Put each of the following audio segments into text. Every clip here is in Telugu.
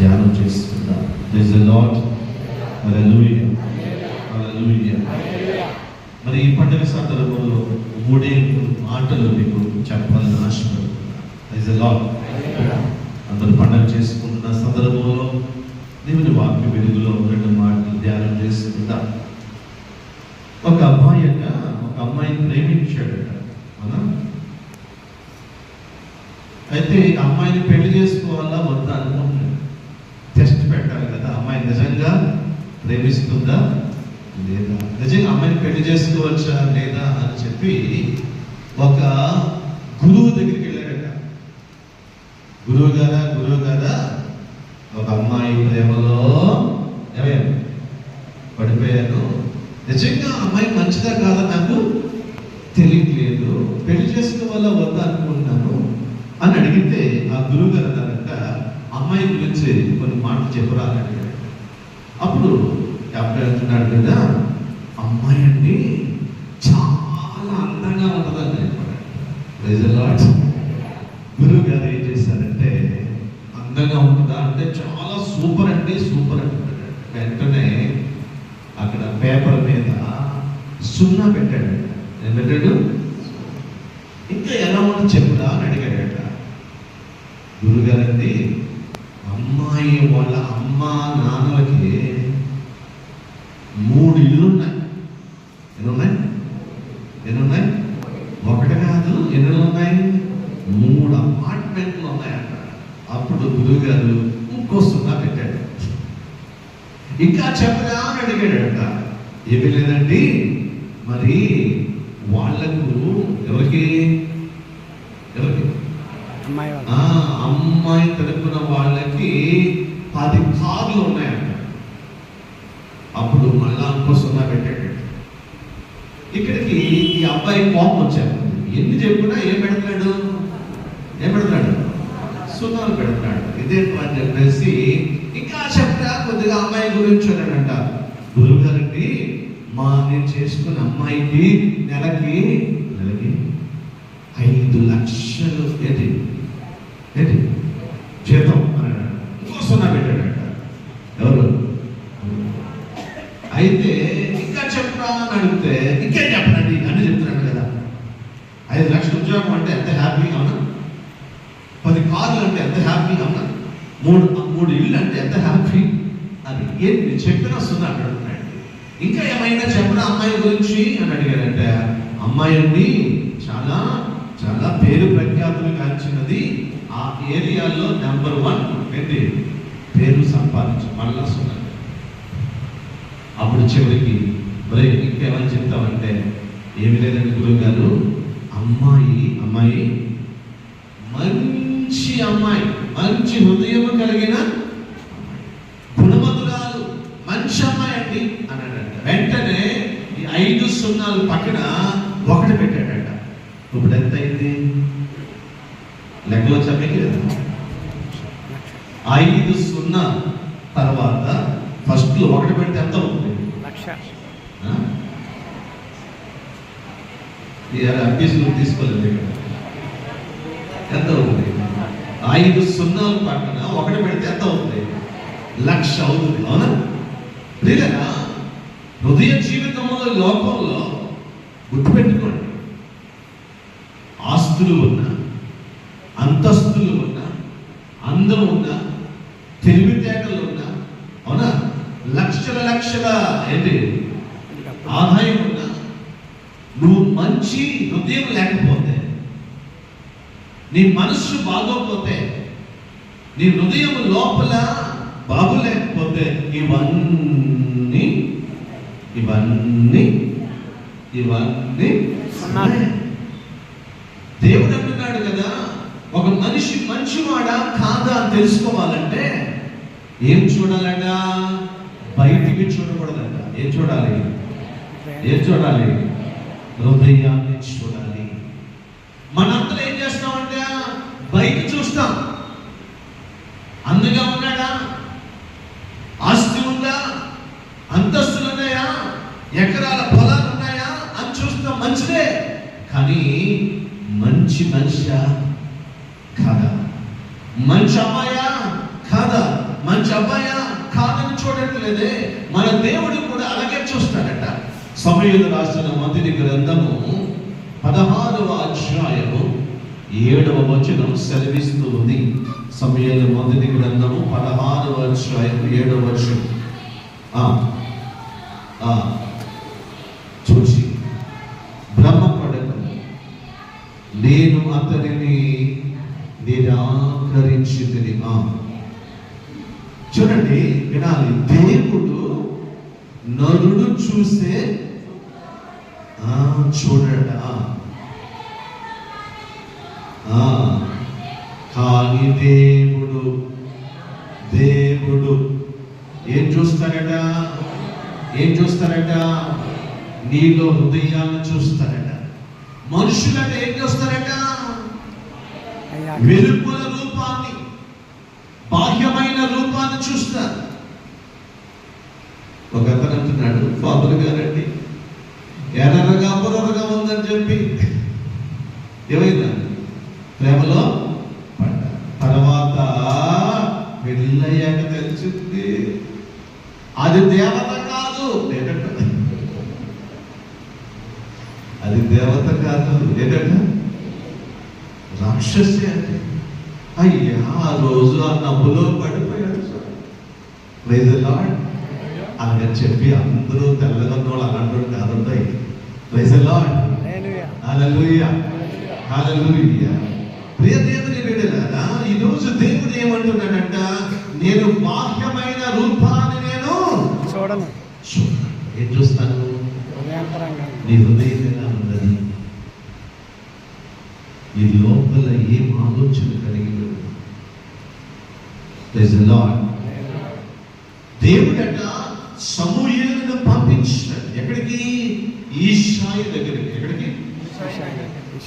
ధ్యానం చేసుకుందాం. Praise the lord. Hallelujah, hallelujah. మరి ఈ పండుగ సందర్భంలో 3 మాటలు మీకు చెప్పాలని ఆశపడుతున్నాను. Praise the lord. అందరూ పండుగ చేసుకుంటున్న సందర్భంలో దేవుని వాక్య వెలుగులో 2 మాటలు ధ్యానం చేసుకుందాం. ఒక అబ్బాయి ఒక అమ్మాయిని ప్రేమించాడట. అవునా? అయితే అమ్మాయిని పెళ్లి చేసుకోవాలా వద్దా అనుకుంటున్నాడు. టెస్ట్ పెట్టాలి కదా, అమ్మాయి నిజంగా ప్రేమిస్తుందా లేదా, నిజంగా అమ్మాయిని పెళ్లి చేసుకోవచ్చా లేదా అని చెప్పి ఒక గురువు దగ్గరికి వెళ్ళాడట. గురువు గారా ఒక అమ్మాయి ప్రేమలో పడిపోయాను, నిజంగా అమ్మాయి మంచిదా కాదా నాకు తెలియట్లేదు, పెళ్లి చేసుకోవాలా వద్దా అనుకుంటున్నాను అని అడిగితే ఆ గురువు గారు అన్నారంట, అమ్మాయి గురించి కొన్ని మాటలు చెప్పరా అని అడిగాడు. అప్పుడు అబ్బాయి అంటున్నాడు కదా, అమ్మాయి అండి చాలా అందంగా ఉంటుందని చెప్పాడు. Praise the Lord. గురువు గారు ఏం చేశారంటే, అందంగా ఉంటుందా అంటే చాలా సూపర్ అండి సూపర్ అంటున్నాడు. వెంటనే అక్కడ పేపర్ మీద 0 పెట్టాడు. ఏం పెట్టాడు? ఇంకా ఎలా ఉంటుంది చెప్పురా అని అడిగాడట. గురుగారండి, అమ్మాయి వాళ్ళ అమ్మ నాన్నలకి 3 ఇళ్ళు ఉన్నాయి. ఎన్నున్నాయి? 1 కాదు, ఎన్ని ఉన్నాయి? 3 అపార్ట్మెంట్లు ఉన్నాయంట. అప్పుడు గురువుగారు ఇంకో 0 పెట్టాడు. ఇంకా చెప్పరా అని అడిగాడట. ఏమీ లేదండి, మరి వాళ్లకు ఎవరికి అమ్మాయి తరపున వాళ్ళకి 10 కార్లు ఉన్నాయంట. అప్పుడు మళ్ళా ఇంకో 0 పెట్టాడు. ఇక్కడికి ఈ అబ్బాయి కోపం వచ్చాడు. ఎన్ని చెప్పినా ఏం పెడుతున్నాడు? 0 పెడుతున్నాడు. ఇదేంటి అని చెప్పేసి ఇంకా చెప్పరా కొద్దిగా అమ్మాయి గురించి అన్నాడంట. గురువు గారండి, నేను చేసుకున్న అమ్మాయికి నెలకి 5 లక్షలు ఏంటి జీతం అన్నాడు. ఇంకో 0 పెట్టాడంట. ఎవరు? అయితే ఇంకా చెప్పరా అని అడిగితే ఇంకేం చెప్పనండి అని చెప్తున్నాడు కదా. 5 లక్షల ఉద్యోగం అంటే ఎంత హ్యాపీ అవునా? 10 కార్లు అంటే ఎంత హ్యాపీ అవునా? 3 ఇళ్ళు అంటే ఎంత హ్యాపీ అని ఏంటి చెప్పినా 0 అడుగుతున్నాడు. ఇంకా ఏమైనా చెప్పిన అమ్మాయి గురించి అని అడిగారంటే, అమ్మాయి అండి చాలా చాలా పేరు ప్రఖ్యాతులు కాల్చినది, ఆ ఏరియాలో నెంబర్ 1 ఏంటి పేరు సంపాదించి మళ్ళా 0. అప్పుడు చివరికి మరి ఇంకేమని చెప్తామంటే, ఏమి లేదండి గురువు గారు, అమ్మాయి మంచి అమ్మాయి, మంచి హృదయం కలిగిన గుణవంతురాలు, మంచి అమ్మాయి అండి అన్నాడంట. వెంటనే ఈ 5 0 పక్కన 1 పెట్టాడట. ఇప్పుడు ఎంత అయింది? లెక్కలో చెప్పలేదు. 5 0 తర్వాత ఫస్ట్ 1 పెడితే ఎంత అవుతుంది? 1,00,000. తీసుకోలేదు ఇక్కడ. ఎంత అవుతుంది? 5 0 పక్కన 1 పెడితే ఎంత అవుతుంది? 1,00,000 అవుతుంది. అవునా? లేదా హృదయ జీవితంలో లోకంలో గుర్తుపెట్టుకోండి, ఆస్తులు ఉన్నా, అంతస్తులు ఉన్నా, అందం ఉన్నా, తెలివితేటలు ఉన్నా, అవునా, లక్షల ఏంటి ఆదాయం ఉన్నా, నువ్వు మంచి హృదయం లేకపోతే, నీ మనస్సు బాగోకపోతే, నీ హృదయం లోపల బాగోలేకపోతే ఇవన్నీ దేవుడు అంటున్నాడు కదా, ఒక మనిషి మంచివాడా కాదా అని తెలుసుకోవాలంటే ఏం చూడాలట? బయటికి చూడకూడదట. ఏం చూడాలి? హృదయాన్ని చూడాలి. మనంతా ఏం చేస్తామంటే బయట చూస్తాం. అందంగా ఉన్నాడా, ఆస్తి ఉందా, అంతస్తులు ఉన్నాయా, ఎకరాల పొలాలు ఉన్నాయా అని చూస్తాం. మంచిదే, కానీ మంచి మనిషా కాదా? మంచి అమ్మాయా కాదా? మంచి అబ్బాయ కాదని చూడట్లేదే. మన దేవుడు కూడా అలాగే చూస్తాడట. సమూయేలు రాసిన మొదటి గ్రంథము 16వ అధ్యాయము 7వ వచనం సెలవిస్తూ ఉంది. సమూయేలు మొదటి గ్రంథము 16వ అధ్యాయము 7వ వచనం. చూసి భ్రమపడకు, నేను అతనిని నిరాకరించితిని. చూడండి, వినాలి. దేవుడు నరుడు చూసే చూడట, కానీ దేవుడు ఏం చూస్తారట? నీలో హృదయాన్ని చూస్తారట. మనుషులంటే ఏం చూస్తారట? వెలుపల రూపాన్ని, బాహ్యమైన రూపాన్ని చూస్తారు. ఒక అతను అంటున్నాడు, బాబులు గారండి ఎర్రగా బుర్రగా ఉందని చెప్పి ఏమైందా? ప్రేమలో పడ్డా. తర్వాత పెళ్ళయ్యాక తెలిసింది అది దేవత కాదు. అది దేవత కాదు, ఏంటంట? రాక్షసి అంటే. అయ్యా, ఆ రోజు ఆ నవ్వులో పడిపోయాడు సార్. ప్రైజ్ ది లార్డ్ అలాగని చెప్పి అందరూ తెల్లగా ఉన్నవాళ్ళు అలాంటి కాదుంటాయి. ప్రైజ్ ది లార్డ్, హల్లెలూయా, హల్లెలూయా. ప్రియ దేవుని బిడ్డలారా, ఈ రోజు దేవుడు ఏమంటున్నాడంట? నేను బాహ్యమైన రూపాన్ని నేను చూడను. ఏం చూస్తాను? నీ హృదయం ఎలా ఉన్నది? ఈ లోపల ఏం ఆలోచన కలిగి దేవుడట సమూయేలును పంపించాడు. ఎక్కడికి? ఈశాయి దగ్గరికి. ఎక్కడికి?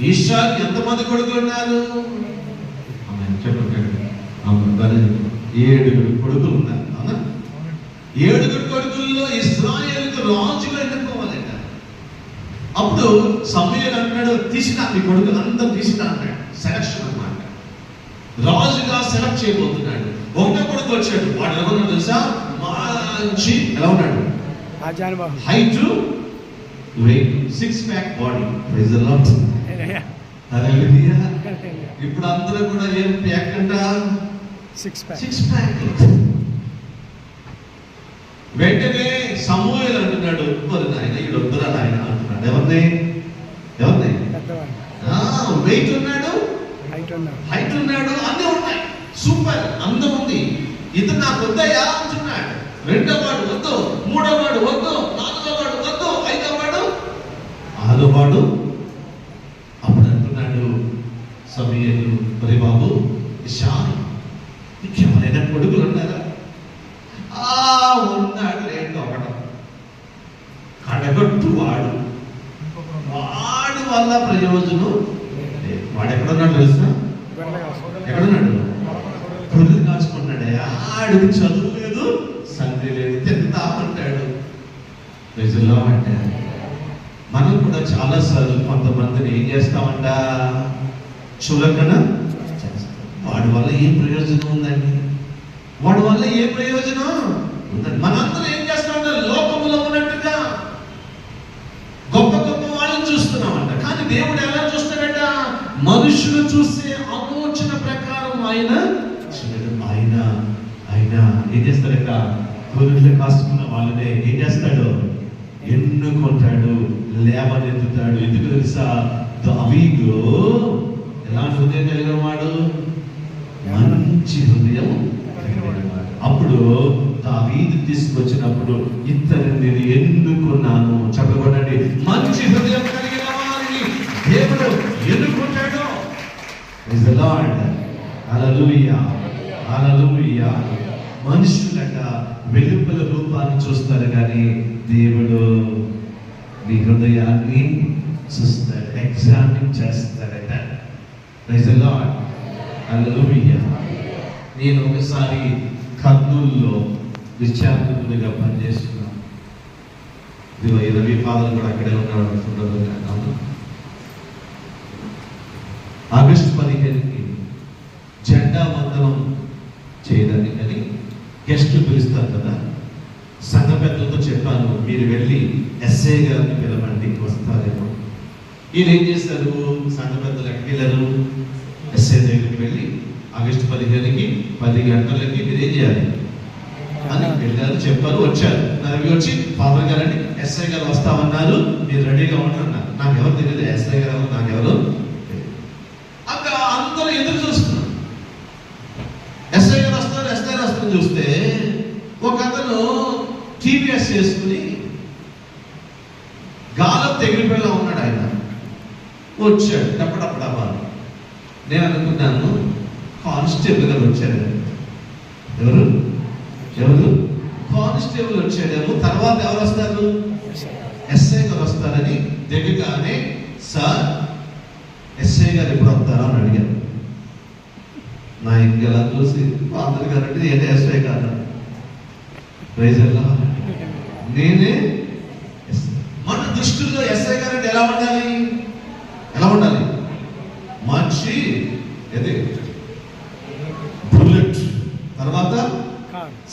ఈశాయికి ఎంతమంది కొడుకులు ఉన్నారు? 7 కొడుకులు ఉన్నారు. అవునా? 7 కొడుకుల్లో ఇశ్రాయేలుకు రాజుగా ఎన్నుకోవాలట. అప్పుడు సమూయేలు అంటున్నాడు, తీసినా మీ కొడుకులు అందరూ తీసినా అన్నాడు. సెలక్షన్ అన్నమాట. రాజుగా సెలెక్ట్ చేయబోతున్నాడు. 1వ కొడుకు వచ్చాడు. వాడు ఎలా ఉన్నాడు తెలుసా? మంచి ఎలా ఉన్నాడు? Height, weight, 6 pack body. Praise the lord, hallelujah. ఇప్పుడు అందరూ కూడా ఏం ప్యాక్ అంట? 6 ప్యాక్. వెంటనే సమూయేలు అంటున్నాడు, మరి నాయన ఈడు వద్దురా నాయన అంటున్నాడు. ఎవరిని? వెయిట్ ఉన్నాడు, హైట్ ఉన్నాడు, అన్నీ ఉన్నాయి, సూపర్, అందం ఉంది. ఇతను నాకు వద్దయా అంటున్నాడు. 2వ వాడు వద్దు, 3వ వాడు వద్దు, 4వ వాడు వద్దు, 5వ వాడు, 6వ వాడు. అప్పుడు అంటున్నాడు సమూయేలు, మరి బాబు ఇశ్రాయేలు ఇంకెవరైనా కొడుకులు ఉన్నారా? ఉన్నాడు. లేదు, ఒకడు కడగొట్టు వాడు వల్ల ప్రయోజనం. వాడు ఎక్కడున్నాడు తెలుసా? ఎక్కడున్నాడు? గొర్రెలు కాచుకుంటున్నాడే. ఆడికి చదువు లేదు, సంధి లేదు, తింటామంటాడు. ప్రజల్లో అంటే మనం కూడా చాలా సార్లు కొంతమందిని ఏం చేస్తామంట? చులకన చేస్తాం. వాడి వల్ల ఏం ప్రయోజనం ఉందండి? వాడి వల్ల ఏ ప్రయోజనం ఉందండి? మనందరం ఏం చేస్తామంటే లోకములో ఉన్నట్టుగా గొప్ప గొప్ప వాళ్ళని చూస్తున్నామంట. కానీ దేవుడు ఎలా చూస్తాడట? మనుషులు చూసే ఆలోచన ప్రకారం ఆయన ఏం చేస్తాడట? గొర్రెలు కాసుకున్న వాళ్ళనే ఏం చేస్తాడు? ఎన్నుకుంటాడు, లేవనెత్తుతాడు. ఎందుకు తెలుసా? దావీదు ఎలాంటి హృదయం కలిగిన వాడు? మంచి హృదయం కలిగిన వాడు. అప్పుడు దావీదు తీసుకొచ్చినప్పుడు ఇతరుని నేను ఎన్నుకున్నాను. చెప్పబడండి, మంచి హృదయం కలిగిన వారిని దేవుడు ఎన్నుకుంటాడు. ప్రైజ్ ది లార్డ్, హల్లెలూయా, హల్లెలూయా. మనుషులట వెలుపల రూపాన్ని చూస్తారు, కానీ దేవుడు నీ హృదయాన్ని చూస్తాడు, ఎగ్జామిన్ చేస్తాడట. ప్రైజ్ ది లార్డ్, హల్లెలూయా. నేను ఒకసారి కర్నూలులో విద్యార్థులుగా పనిచేస్తున్నాను. ఇదిగో ఈ రవి ఫాదర్ కూడా అక్కడే ఉన్నాడు. ఫోటోలో ఆగస్టు 15కి జెండా వందనం చేయడానికి గెస్టులు పిలుస్తారు కదా, సంఘ పెద్దలతో చెప్పాను, మీరు వెళ్ళి ఎస్ఐ గారిని పిలవండి, వస్తారేమో. ఈయన ఏం చేశారు, సంఘ పెద్దలు ఎక్కడికి వెళ్ళారు, ఎస్ఐ దగ్గరికి వెళ్ళి ఆగస్టు 15కి 10 గంటలకి మీరు ఏం చేయాలి అని వెళ్ళారు, చెప్పారు, వచ్చారు. నాకు వచ్చి ఫాదర్ గారండి ఎస్ఐ గారు వస్తామన్నారు, మీరు రెడీగా ఉంటున్నారు. నాకు ఎవరు తెలియదు ఎస్ఐ గారు, నాకు ఎవరు అక్కడ అందరూ ఎదురు చూస్తున్నారు. ఎస్ఐ గారు వస్తారు, ఎస్ఐ గారు వస్తారు. చూస్తే ఒక అతను టీవీఎస్ చేసుకుని గాలం తెగిలిపోయేలా ఉన్నాడు. ఆయన వచ్చాడు టప్పటప్పడబ్బా. నేను అనుకున్నాను కానిస్టేబుల్ గారు వచ్చాడు. ఎవరు కానిస్టేబుల్ వచ్చాడేమో, తర్వాత ఎవరు వస్తారు, ఎస్ఐ గారు వస్తారని దిగగానే, సార్ ఎస్ఐ గారు ఎప్పుడు వస్తారా అని అడిగాను. నా ఇంకెలా చూసి ఫాదర్ గారు అంటే ఏంటి ఎస్ఐ గారు, నేనే. మన దృష్టిలో ఎస్ఐ గారు అంటే ఎలా ఉండాలి, మంచి బుల్లెట్, తర్వాత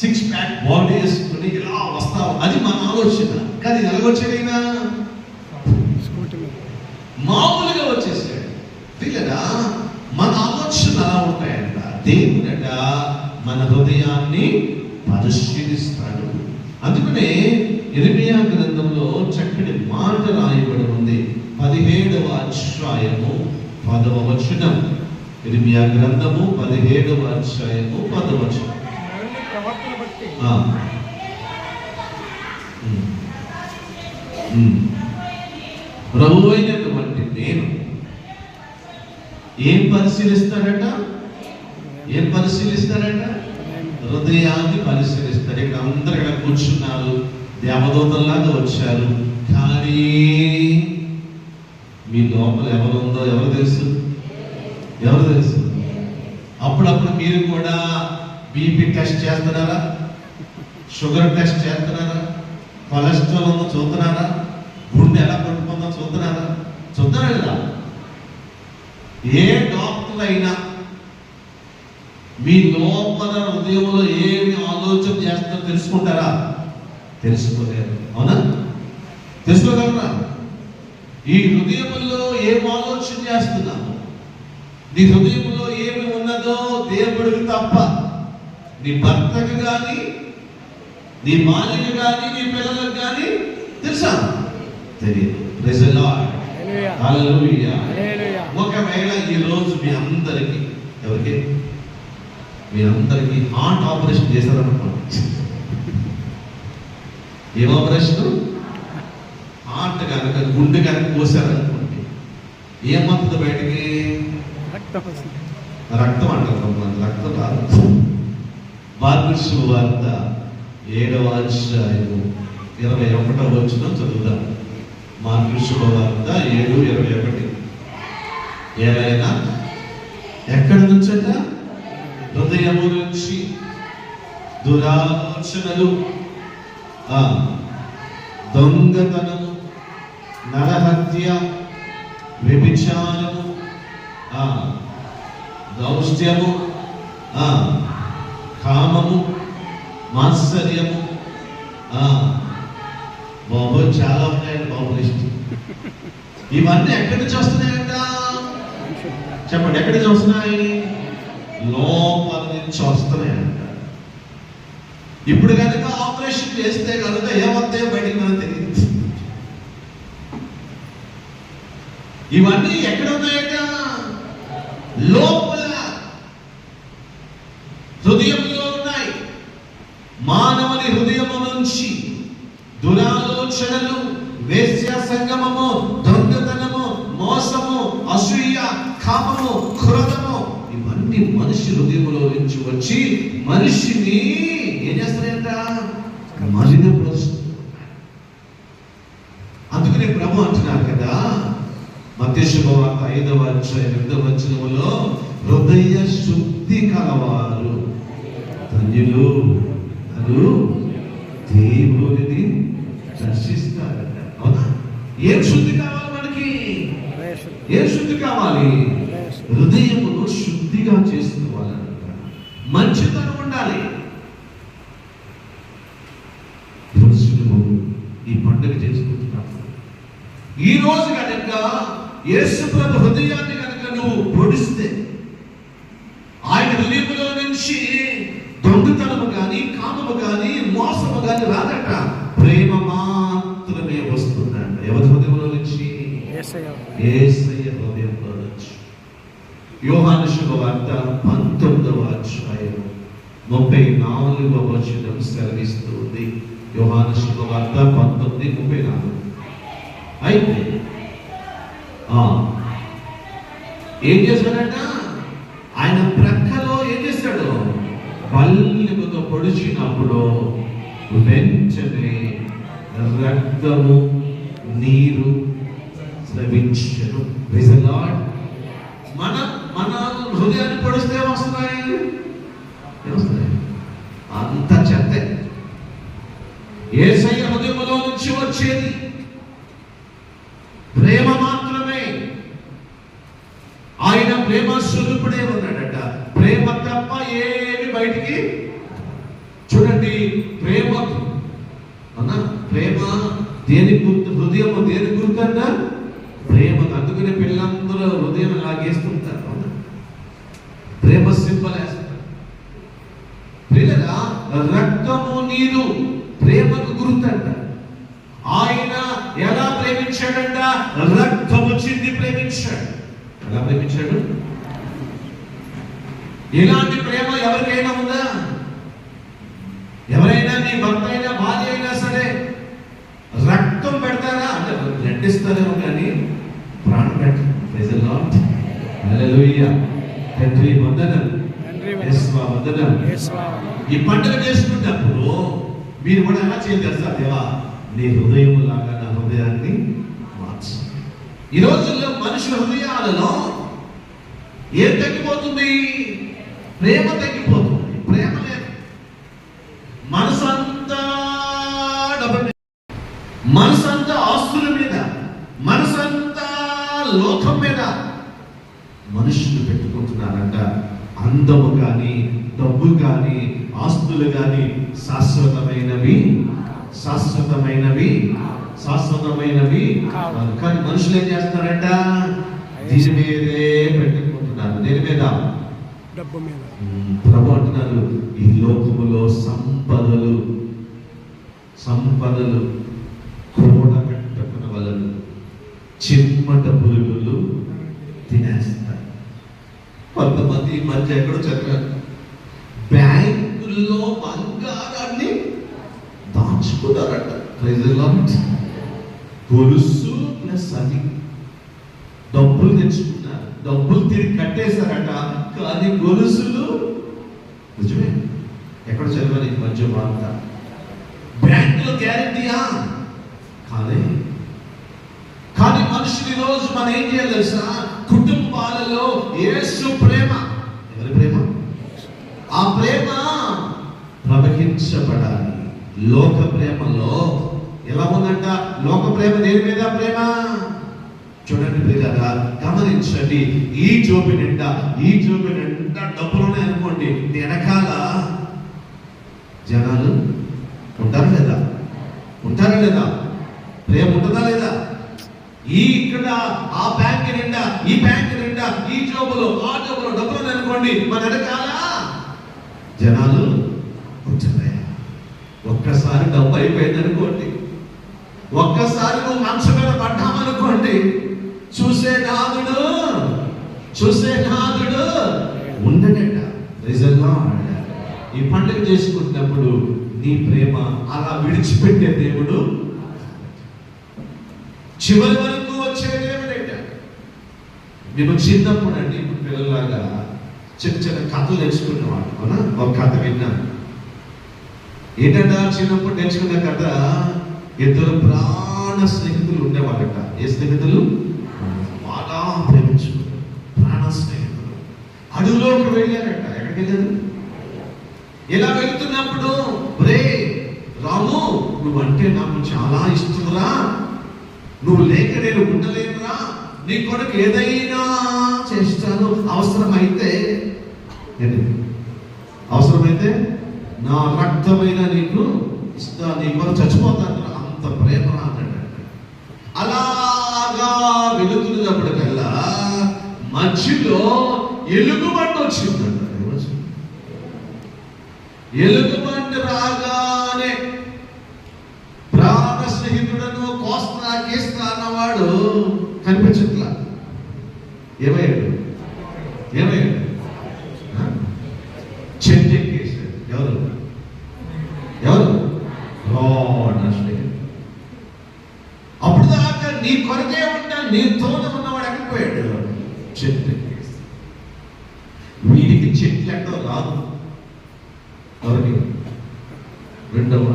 6 ప్యాక్ బాడీ వేసుకుని ఇలా వస్తావు, అది మన ఆలోచన. కానీ ఎలాగొచ్చాడైనా మామూలుగా వచ్చేసాడు. లేదా మన ఆలోచన అలా ఉంటాయంట. దేవుడట మన హృదయాన్ని పరిశీలిస్తాడు. అందుకనే ఇర్మియా గ్రంథంలో చక్కటి మాట రాయబడి ఉంది. 17వ అధ్యాయము 10వ వచనం. ఇర్మియా గ్రంథము 17వ అధ్యాయము 10వ వచనం. ప్రభు అయినటువంటి నేను ఏం పరిశీలిస్తాడట, హృదయాన్ని పరిశీలిస్తాడు. ఇక్కడ అందరు ఇక్కడ కూర్చున్నారు, దేవదూతల్లాగా వచ్చారు, కానీ మీ లోపల ఎవరుందో ఎవరు తెలుసు. అప్పుడప్పుడు మీరు కూడా బీపీ టెస్ట్ చేస్తున్నారా, షుగర్ టెస్ట్ చేస్తున్నారా, కొలెస్ట్రాల్ ఉందో చూస్తున్నారా, గుండె ఎలా కొట్టుకుందో చూస్తున్నారా లేదా? ఏ డాక్టర్ అయినా మీ లోపల హృదయంలో ఏమి ఆలోచన చేస్తారో తెలుసుకుంటారా? తెలుసుకోలేరు. అవునా? తెలుసుకోగలరా? ఈ హృదయంలో ఏం ఆలోచన చేస్తున్నావు, నీ హృదయంలో ఏమి ఉన్నదో దేవుడికి తప్ప నీ భర్తకు కానీ, నీ భార్యకు కానీ, నీ పిల్లలకు కానీ తెలుసా? తెలియదు. Praise the lord. హల్లెలూయా. ఒకవేళ ఈ రోజు మీ అందరికి హార్ట్ ఆపరేషన్ చేశారనుకోండి. ఏం ఆపరేషన్? హార్ట్ కనుక, గుండె కనుక కోసారనుకోండి, ఏమవుతుంది బయటికి? రక్తం అంటారు కొంతమంది, రక్తం కాదు. మార్కు సువార్త 7వ అధ్యాయము 21వ వచనం చదువుదాం. మార్కు సువార్త 7:21. ఏవైనా ఎక్కడి నుంచట? హృదయము నుంచి దురాలోచనలు, దొంగతనము, నరహత్య, వ్యభిచారము, దౌష్ట్యము, కామము, మాత్సర్యము, బాబు చాలా ఉన్నాయండి బాబు లిస్ట్. ఇవన్నీ ఎక్కడి నుంచి వస్తున్నాయంట? చెప్పండి, ఎక్కడి నుంచి వస్తున్నాయి? లోపల నుంచి వస్తున్నాయంట. ఇప్పుడు కనుక ఆపరేషన్ చేస్తే కనుక ఏమవుతాయో బయటికి మనకు తెలియదు. ఇవన్నీ ఎక్కడ ఉన్నాయంట? లోపల హృదయంలో ఉన్నాయి. మానవుని హృదయము నుంచి దురాలోచనలు, వేశ్య సంగమము, దొంగతనము, మోసము, అసూయ, కామము, క్రోధము, ఇవన్నీ మనిషి హృదయంలో నుంచి వచ్చి మనిషిని ఏం చేస్తారంట? మలినపరుస్తుంది. అందుకని ప్రభు అంటున్నారు కదా, మత్తయి శుభవార్త 5వ అధ్యాయం 8వ వచనములో, హృదయ శుద్ధి కలవారు ధన్యులు, అను దేవుడిని దర్శిస్తారట. అవునా? ఏం శుద్ధి కావాలి మనకి? ఏం శుద్ధి కావాలి? హృదయమును శుద్ధిగా చేసుకోవాలంట. మంచితనం ఉండాలి. పండుగ చేసుకుంటున్నాం. ఈ రోజు కనుక యేసు ప్రభు హృదయాన్ని కనుక నువ్వు పొడిస్తే, ఆయన హృదయంలో నుంచి దొంగతనము కానీ, కామము కానీ, మోసము కానీ రాదట, ప్రేమ మాత్రమే వస్తుందంట. ఎవరి హృదయంలో నుంచి? యేసయ్య హృదయంలో నుంచి. యోహాను శుభవార్త 19వ అధ్యాయం 34వ వచనం సెలవిస్తుంది. యోహాను శుభవార్త 19:34. అయితే ఏం చేశాడట? ఆయన ప్రక్కలో ఏం చేశాడు? పల్లెముతో పొడిచినప్పుడు వెంటనే రక్తము, నీరు స్రవించెను. Praise the lord. మన హృదయాన్ని పొడిస్తే ఏమొస్తున్నాయి? అంత చెత్తే. యేసయ్య హృదయంలో నుంచి వచ్చేది ప్రేమ మాత్రమే. ఆయన ప్రేమ స్వరూపుడే ఉన్నాడట. ప్రేమ తప్ప ఏమి బయటికి చూడండి. ప్రేమ అన్నా, ప్రేమ దేని గుర్తు? హృదయం దేని గుర్తంట? ప్రేమ. అందుకనే పిల్లలందరూ హృదయం లాగేస్తుంటారు. ప్రేమ సింబల్ వేస్తారు. పిల్లల రక్తము, నీరు ప్రేమకు గుర్తంట. ఆయన ఎలా ప్రేమించాడంట? రక్తము చింది ప్రేమించాడు. ఎలా ప్రేమించాడు? ఇలాంటి ప్రేమ ఎవరికైనా ఉందా? ఎవరైనా, నీ భర్త అయినా, భార్య అయినా సరే రక్తం పెడతారా? అంటే నటిస్తారేమో కానీ ప్రాణం పెట్టరు. Praise the lord. హల్లెలూయా. తండ్రి వందనం, యేసువా వందనం. ఈ పండుగ చేసుకున్నప్పుడు మీరు కూడా ఎలా చేయాలి తెలుసా? దేవా, నీ హృదయం లాగా నా హృదయాన్ని మార్చు. ఈ రోజుల్లో మనుషుల హృదయాలలో ఏం తగ్గిపోతుంది? ప్రేమ తగ్గిపోతుంది. ప్రేమ లేదు. మనసంతా డబ్బు, మనసంతా ఆస్తుల మీద, మనసంతా లోకం మీద మనుషులు పెట్టుకుంటున్నారంట. అందము కానీ, డబ్బు కానీ, ఆస్తులు కానీ శాశ్వతమైనవి కానీ మనుషులు ఏం చేస్తున్నారంట? దీని మీదే పెట్టుకుంటున్నారు. దేని మీద? డబ్బు మీద. ప్రభు అంటున్నారు, ఈ లోకములో సంపదలు కూడబెట్టుకున్న వాళ్ళను చిమ్మట పురుగులు తినేస్తారు. కొంతమంది ఈ మధ్య ఎక్కడో చదివారు, బ్యాంకుల్లో బంగారాన్ని దాచుకున్నారట. Praise the lord. గొలుసు ప్లస్ అది డబ్బులు తెచ్చుకున్నారు, డబ్బులు తిరిగి కట్టేశారట. కానీ గొలుసులు నిజమే. ఎక్కడ చదివారు ఈ మధ్య వార్త? బ్యాంకులో గ్యారెంటీయా? కానీ మనుషులు ఈ రోజు మనం ఏం చేయాలి తెలుసా? కుటుంబాలలో యేసు ప్రేమ. ఎవరి ప్రేమ? ఆ ప్రేమ ప్రవహించబడాలి. లోక ప్రేమలో ఎలా ఉందంట? లోక ప్రేమ దేని మీద ప్రేమ? చూడండి ప్రియులారా, గమనించండి. ఈ జోబి నిండా డబ్బులునే అనుకోండి, వెనకాల జనాలు ఉంటారా లేదా? ప్రేమ ఉంటుందా లేదా? ఇక్కడ ఆ బ్యాంక్ నిండా, ఈ బ్యాంక్ నిండా, ఈ జోబులో, ఆ జోబులో డబ్బులు అనుకోండి, మన వెనకాల జనాలు ఉంటున్నాయి. ఒక్కసారి డబ్బు అయిపోయింది అనుకోండి, ఒక్కసారి నువ్వు మంచం మీద పడ్డామనుకోండి, చూసే నాదుడు ఉండడట. ఈ పండుగ చేసుకుంటున్నప్పుడు నీ ప్రేమ అలా విడిచిపెట్టే దేవుడు, చివరి వరకు వచ్చే దేవుడట. మేము చిన్నప్పుడు అండి, ఇప్పుడు పిల్లలాగా చిన్న కథలు నేర్చుకునేవాడు. అవునా? ఒక కథ విన్నాను. ఏంటంట? చిన్నప్పుడు నేర్చుకున్న కథ, ఇద్దరు ప్రాణ స్నేహితులు ఉండేవాళ్ళట. ఏ స్నేహితులు? బాగా ప్రేమించుకున్నారు, ప్రాణ స్నేహితులు. అడవిలోకి వెళ్ళారట. ఎక్కడికి వెళ్ళారు? ఇలా వెళ్తున్నప్పుడు, రే రాము, నువ్వంటే నాకు చాలా ఇష్టంరా, నువ్వు లేక నేను ఉండలేనురా, నీ కొడుకు ఏదైనా చేస్తాను, అవసరమైతే నా రక్తమైన నీకు ఇస్తా, నీ కొరకు చచ్చిపోతాను, అంత అంత ప్రేమ అన్నాడు. అలాగా వెళుతున్నప్పటికల్లా మధ్యలో ఎలుగుబంటి వచ్చిందంట. ఎలుగుబంటి రాగానే ప్రాణ స్నేహితుడను కోస్తా గీస్తా అన్నవాడు కనిపించట్లా. ఏమయ్యాడు? చెట్టు ఎక్కేసాడు. ఎవరు? నా స్నేహితుడు. అప్పుడు దాకా నీ కొరకే ఉంటా, నీతోనే ఉన్నవాడు ఎక్కడిపోయాడు? చెట్టు ఎక్కేసి. వీడికి చెట్లు ఎక్కడో రాదు. ఎవరికి? రెండవ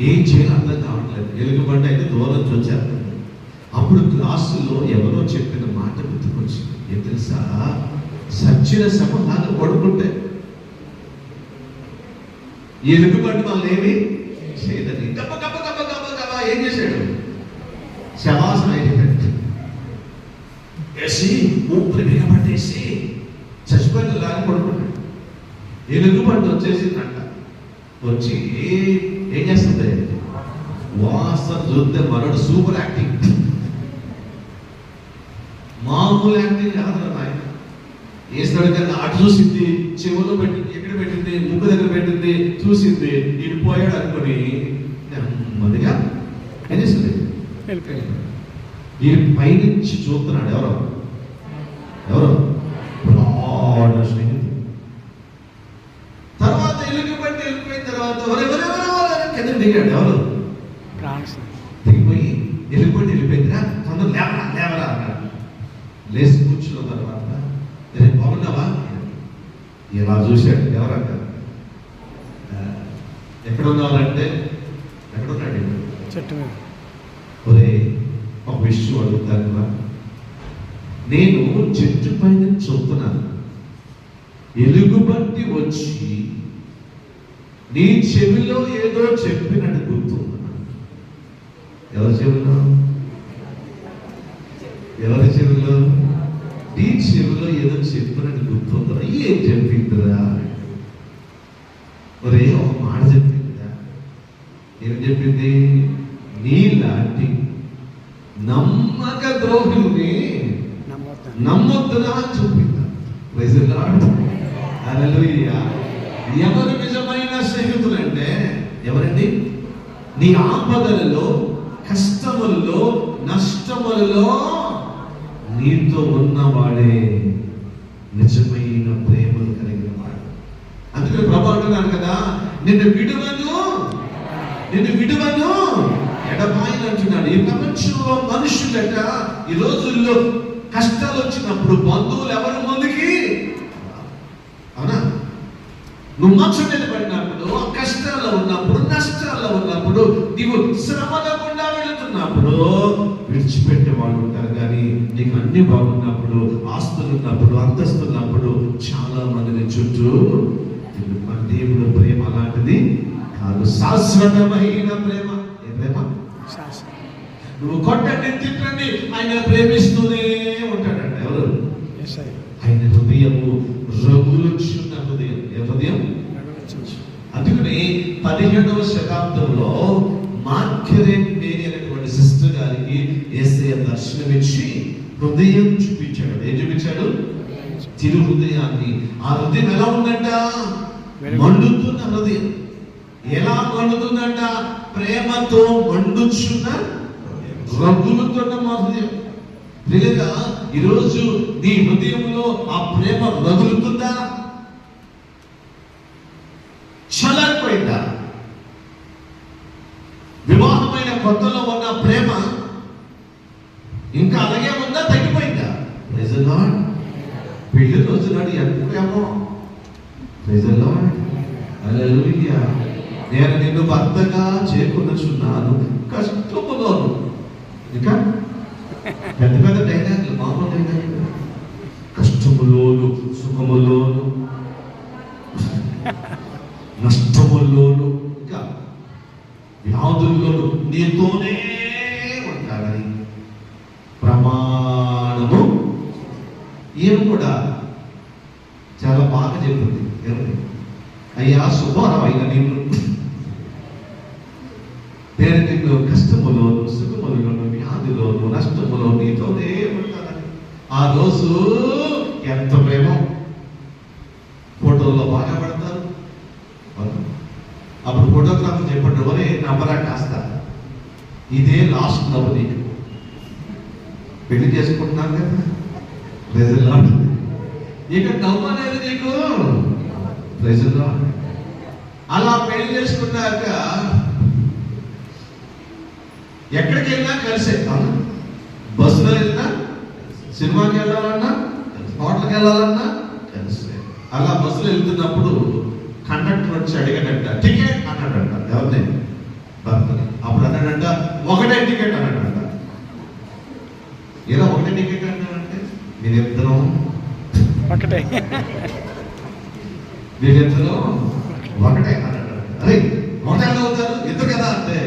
ఏం చేయాలి అర్థం కావట్లేదు. ఎలుగుబంటి అయితే దూరం చూచేస్తుంది. అప్పుడు క్లాసులో ఎవరో చెప్పిన మాట గుర్తుకొచ్చింది. ఏం తెలుసా? సచ్చిన సమూహాలు పడుకుంటే ఎలుగుబంటి వాళ్ళు ఏమి చేయదని గబ్బ గబ్బ గబ్బ గబ్బ గబ్బ ఏం చేశాడు? శవాసన వేసి ఊపిరి బిగపట్టేసి చచ్చిపోయిన లాగా పడుకున్నాడు. ఎలుగుబంటి వచ్చేసిందంట. వచ్చి ఏం చేస్తుంది? వాసన చూస్తే మరొకటి సూపర్ యాక్టింగ్. మామూలు యాక్టింగ్ కాదు ఆయన. వేసినాడు కానీ అటు చూసింది, చెవులో పెట్టింది, ఎక్కడ పెట్టింది, ముక్కు దగ్గర పెట్టింది, చూసింది, ఇటు పోయాడు అనుకుని నెమ్మదిగా ఏం చేసింది? ఈ పైనుంచి చూస్తున్నాడు. ఎవరు? స్నేహితుడు. తర్వాత ఎలుగుబంటి వెళ్ళిపోయిన తర్వాత కింద దిగాడు. ఎవరు? దిగిపోయి ఎలుగుబంటి వెళ్ళిపోయిందిరా, తొందర లేవరా అన్నాడు. లేచి కూర్చున్న తర్వాత రేపు బాగున్నావా? ఇలా చూశాడు. ఎవరంట? ఎక్కడ ఉన్నారంటే ఎక్కడున్నాడు? చెట్టు మీద. ఒరే ఒక విషయం అడుగుతాను. నేను చెట్టు పైన చూస్తున్నాను. ఎలుగుబంటి వచ్చి నీ చెవిలో ఏదో చెప్పినట్టు గుర్తున్నా. ఎవరి చెవిలో? నీ చెవిలో ఏదో చెప్పినట్టు గుర్తుందా? ఏం చెప్పిందిరా? ఒరే ఒక మాట చెప్పిందిరా. ఏం చెప్పింది? నీలాంటి నమ్మక ద్రోహుల్ని నమ్మొద్దునా అని చెప్పిందా? ఎవరు నిజమైన స్నేహితులు అంటే ఎవరండి? నీ ఆపదలలో, కష్టములలో, నష్టములలో నీతో ఉన్నవాడే నిజమైన ప్రేమను కలిగిన వాడు. అందుకే ప్రభు అంటున్నాను కదా, నిన్ను విడువను ఎడబాయిని అంటున్నాడు. ఈ ప్రపంచంలో మనుషులట ఈ రోజుల్లో కష్టాలు వచ్చినప్పుడు బంధువులు ఎవరి ముందుకి? అవునా? నువ్వు మంచం మీద పడినప్పుడు, కష్టాల్లో ఉన్నప్పుడు, నష్టాల్లో ఉన్నప్పుడు, నీవు శ్రమలో గుండా వెళుతున్నప్పుడు విడిచిపెట్టే వాళ్ళు ఉంటారు. కానీ నీకు అన్ని బాగున్నప్పుడు, ఆస్తులు ఉన్నప్పుడు, అంతస్తున్నప్పుడు చాలా మందిని చుట్టూ మన దేవుడు ప్రేమ అలాంటిది కాదు. శాశ్వతమైన ప్రేమ. ఏ ప్రేమ? నువ్వు కొట్టండి, తిట్టండి, ఆయన ప్రేమిస్తూనే ఉంటాడంట. ఎవరు? ఆయన హృదయము రగులుచున్న హృదయం. ఏ హృదయం? అందుకని 17వ శతాబ్దంలో మార్గరెట్ మేరీ అనేటువంటి సిస్టర్ గారికి యేసయ్య దర్శనమిచ్చి హృదయం చూపించాడు. ఏం చూపించాడు? తిరు హృదయాన్ని. ఆ హృదయం ఎలా ఉందంట? మండుతున్న హృదయం. ఎలా మండుతుందంట? ప్రేమతో మండుచున్న, రగులుతున్న మా హృదయం. లేదా ఈరోజు నీ హృదయంలో ఆ ప్రేమ రగులుతుందా? చల్లారిపోయిందా? వివాహమైన కొత్తలో ఉన్న ప్రేమ ఇంకా అలాగే ఉందా? తగ్గిపోయిందా? పెళ్లి రోజు నాడు ఎంతేమో నేను నిన్ను భర్తగా చేకొనుచున్నాను కష్టములోను. ఇంకా పెద్ద పెద్ద డైలాగులు, మామూలు డైలాగులు. కష్టములోను, సుఖములోను, నష్టముల్లోను, ఇంకా వ్యాధుల్లోను నీతోనే ఉంటాడని ప్రమాణము. ఈయన కూడా చాలా బాగా చెప్తుంది. అయ్యా సుబ్బారావు, అయినా నిన్ను నేను నిన్ను కష్టములోను, సుఖములోను, వ్యాధిలోను, నష్టములో నీతోనే ఉంటానని. ఆ రోజు ఎంత ప్రేమ! ఫోటోల్లో బాగా పడతారు. అప్పుడు ఫోటోగ్రాఫర్ చెప్పండి, ఎవరే నవ్వరా కాస్త, ఇదే లాస్ట్ నవ్వు నీకు. పెళ్లి చేసుకుంటున్నాను కదా, ప్రజల్లో ఇక నవ్వు అనేది నీకు ప్రజల్లో. అలా పెళ్లి చేసుకున్నాక ఎక్కడికి వెళ్ళినా కలిసే, బస్సులో వెళ్ళినా, సినిమాకి వెళ్ళాలన్నా, హోటల్కి వెళ్ళాలన్నా కలిసే. అలా బస్సులో వెళ్తున్నప్పుడు కండక్టర్ వచ్చి అడిగాడంట, టికెట్ అన్నాడంట. ఎవరిని? భర్తని. అప్పుడు అన్నాడంట, ఒకటే టికెట్ అన్నాడంట. ఏదో ఒకటే టికెట్ అన్నాడంటే మీరిద్దరం ఒకటే, మీరిద్దరం ఒకటే అన్నాడు. అరే ఒకటే ఎలా అవుతారు, ఎందుకు కదా అంటే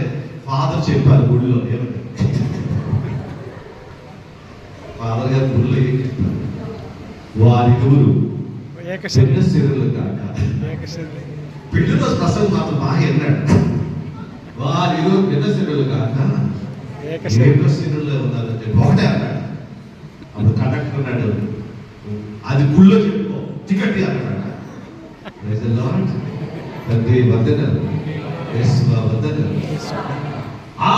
ఫాదర్ చెప్పారు గుడిలో. ఏమంటే ఫాదర్ గారు గుడిలో ఏం చెప్పారు, వారిరువురు శరీరులు కాక. పెళ్లి రోజు ప్రసంగం మాత్రం బాగా విన్నాడు. వారిరువురు భిన్న శరీరులు కాక ఏకశరీరుల్లో ఉన్నారంటే ఒకటే అన్నాడు. అప్పుడు కండక్టర్ అన్నాడు, అది గుళ్ళో చెప్పుకో, టికెట్ అన్నాడు. తండ్రి వందనాలు, వందనాలు. ఆ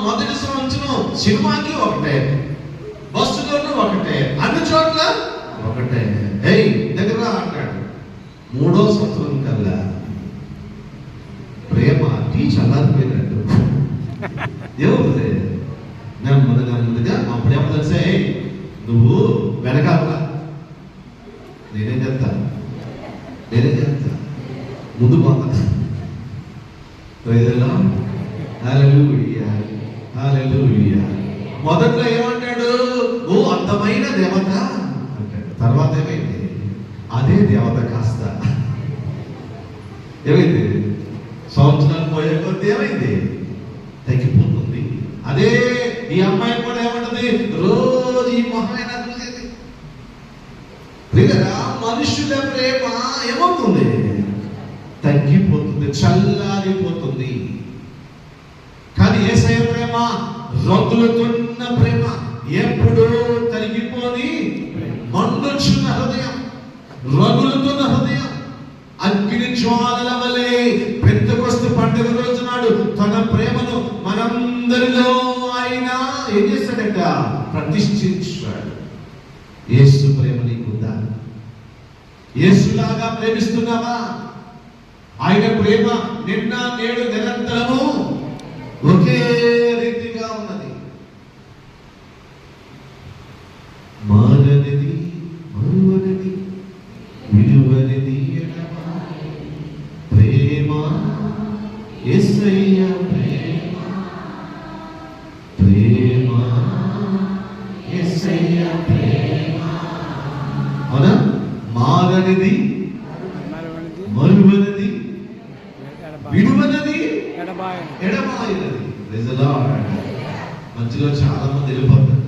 మొదటి సంవత్సరం సినిమాకి ఒకటే, బస్సులోనూ ఒకటే, అన్ని చోట్ల ఒకటే. ఏయ్ దగ్గర అంటాడు. మూడో సంవత్సరం కల్లా ప్రేమ టీ చల్లారిపోయినట్టు ఏమవుతుంది? నెమ్మదిగా అప్పుడేమో తెలిసే, నువ్వు వెనకాల నేనేం చెప్తా ముందు పోతా. హల్లెలూయా, హల్లెలూయా. మొదట్లో ఏమంటాడు, ఓ అందమైన దేవత అంటాడు. తర్వాత ఏమైంది? అదే దేవత కాస్త ఏమైంది? సంవత్సరాలు పోయే కొద్ది ఏమైంది? తగ్గిపోతుంది. అదే ఈ అమ్మాయి కూడా ఏమంటది, రోజు ఈ మొహమైనా చూసేది. ప్రియరా, మనుషుల ప్రేమ ఏమవుతుంది? తగ్గిపోతుంది, చల్లారిపోతుంది. కానీ యేసయ్య ప్రేమ రగులుతున్న ప్రేమ, ఎప్పుడూ తరిగిపోని మండుచున్న హృదయం, రగులుతున్న హృదయం. అగ్ని జ్వాలల వలె పెంతెకొస్తు పండుగ రోజు నాడు తన ప్రేమను మనందరిలో ఆయన ఏం చేశాడట? ప్రతిష్ఠించాడు. యేసు ప్రేమ నీకుందా? యేసులాగా ప్రేమిస్తున్నావా? ఆయన ప్రేమ నిన్న నేడు నిరంతరము ఒకే రీతిగా ఉన్నది. మారనిది, మరువనిది, విలువనిది ప్రేమ, యేసయ్య ప్రేమ, ప్రేమ, యేసయ్య ప్రేమ. అవునా? మారనిది, మరువనిది, విడువనది, ఎడబాయినది. మధ్యలో చాలా మంది వెళ్ళిపోతారు.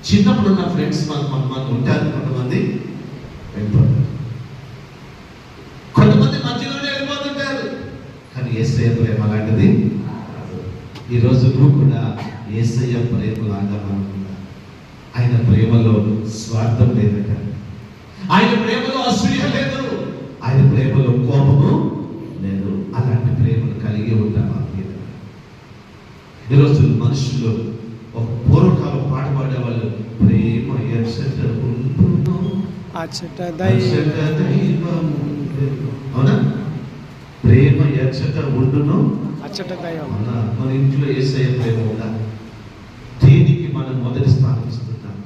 చిన్నప్పుడు ఉన్న ఫ్రెండ్స్ మనకు ఉంటారు, కొంతమంది వెళ్ళిపోతారు, కొంతమంది మధ్యలోనే వెళ్ళిపోతుంటారు. కానీ యేసయ్య ప్రేమ అలాంటిది. ఈరోజు నువ్వు కూడా యేసయ్య ప్రేమ లాగా అనుకున్నా. ఆయన ప్రేమలో స్వార్థం లేదట, ఆయన ప్రేమలో అసూయ లేదు, ఆయన ప్రేమలో కోపము లేదు. అలాంటి ప్రేమను కలిగి ఉంటామా? ఈరోజు మనుషులు ఒక పూర్వకాలం పాట పాడేవాళ్ళు, ప్రేమ ఎచ్చట ఉండును అచ్చట దైవం. అవునా? ప్రేమ ఎచ్చట ఉండును అచ్చట దైవం. మన ఇంట్లో యేసయ్య ప్రేమ ఉందా? దేనికి మనం మొదటి స్థానం ఇస్తున్నాం?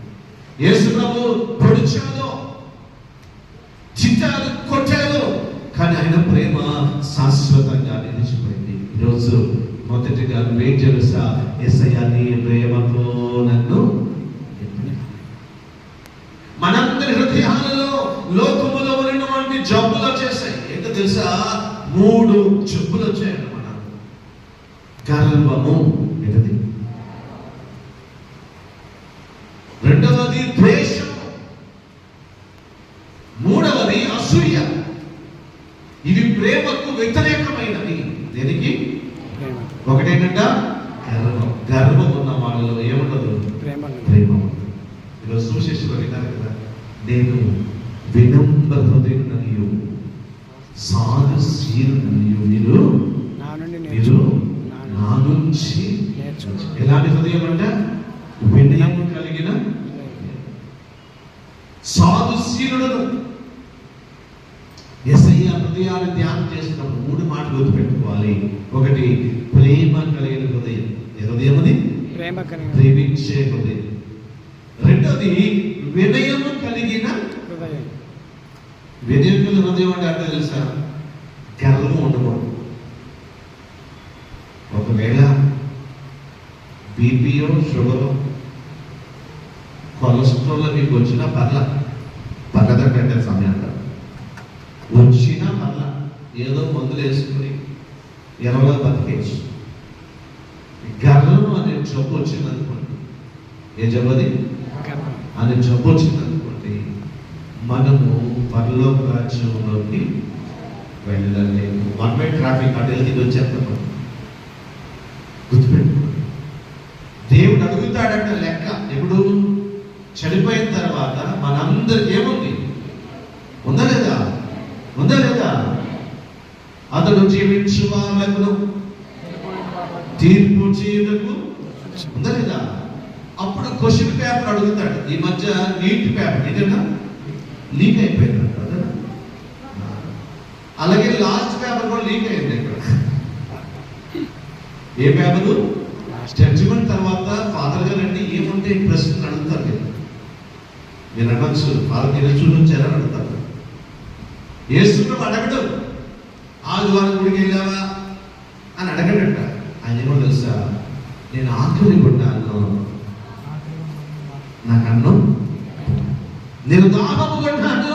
యేసు ప్రభు పొడిచాలో, చిట్టాలు కొట్టాలో, కానీ ఆయన ప్రేమ శాశ్వతంగా నిలిచిపోయింది. ఈరోజు మొదటిగా నువ్వేం తెలుసా? యేసయ్య నీ ప్రేమతో నన్ను. మనందరి హృదయాలలో లోకములో ఉన్నటువంటి జబ్బులు వచ్చేసాయి. ఏంటో తెలుసా? 3 జబ్బులు వచ్చాయండి. మన గర్వము, ఏంటది? రెండవది ద్వేషం, మూడవది అసూయ. ఇవి ప్రేమకు వ్యతిరేకమైనవి. దేనికి? ఒకటేంటంట గర్వం. గర్వం ఉన్న వాళ్ళలో ఏముండదు? ప్రేమ ఉండదు. ఈరోజు సుశేషులు విన్నారు కదా, నేను వినమ్ర హృదయుడనియు సాధుశీలుడనియు మీరు నా నుంచి ఎలాంటి హృదయం అంట? వినయం కలిగిన సాధుశీలుడను. యేసయ్య హృదయాన్ని ధ్యానం చేసినప్పుడు 3 మాటలు గుర్తుపెట్టుకోవాలి. ఒకటి, ప్రేమ కలిగిన హృదయం. ఏ హృదయం అది? ప్రేమించే హృదయం. రెండోది, వినయము కలిగిన హృదయం. వినయం కలిగిన హృదయం అంటే అర్థం తెలుసా? గర్వం ఉండకూడదు. ఒకవేళ బీపీయో షుగరో కొలెస్ట్రాల్ మీకు వచ్చిన పర్లేదంటే సమయాన్ని వచ్చినా పర్ల, ఏదో మందులు వేసుకుని ఎరవలో బతికేచ్చు. గర్వం అనే జబ్బు వచ్చింది అనుకోండి, ఏ జబ్బు అది? అనే జబ్బు వచ్చింది అనుకోండి, మనము పరలోక రాజ్యంలోకి వెళ్ళలేము. 1 వే ట్రాఫిక్ అటు వెళ్తే వచ్చేస్తాం. గుర్తుపెట్టుకోండి, దేవుడు అడుగుతాడంట లెక్క. ఎప్పుడు? చనిపోయిన తర్వాత మనందరికి ఏముంది? ఉందా లేదా? ఉందా లేదా? అతడు జీవించు వాళ్ళకు తీర్పు చేయుటకు ఉందా లేదా? అప్పుడు క్వశ్చన్ పేపర్ అడుగుతాడు. ఈ మధ్య నీట్ పేపర్ ఇదేనా లీక్ అయిపోయింది కదా, అలాగే లాస్ట్ పేపర్ కూడా లీక్ అయింది ఇక్కడ. ఏ పేపరు? జడ్జిమెంట్ తర్వాత ఫాదర్ గారు అండి ఏముంటే ప్రశ్నలు అడుగుతారు కదా, మీరు అనొచ్చు ఫాదర్ మీరు చూపించారని అడుగుతారు. యేసును అడగడు, ఆదివారం గుడికి వెళ్ళావా అని అడగడంట. ఆయన ఏమో తెలుసా? నేను ఆకలి కొట్టాను, నాకు అన్నం, నేను దాహము కొట్టాను,